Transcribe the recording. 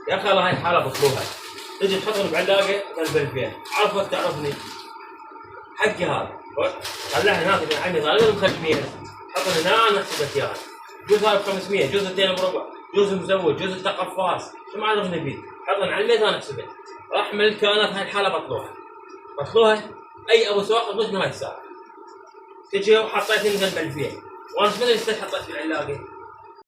يا اخي والله هاي الحالة بطلوها، تجي تحطني بعلاقة قلب فيها، عرفت تعرفني حقي هذا، خلاه هناك ابن عمي ظالم مخلفينه، حطني هنا نحسبك اياها، جوز هذا ب 500، جوز 2 بربع، جوز مزوج، جوز التقفاص، شو ما عرفني فيه، حطني على 200 نحسبك، راح ملك انا في هاي الحالة بطلوها، اي ابو سواق يطلق من هاي الساعة، تجي وحطيتني قلب الفيه، وانا ايش بدري حطيت في العلاقة؟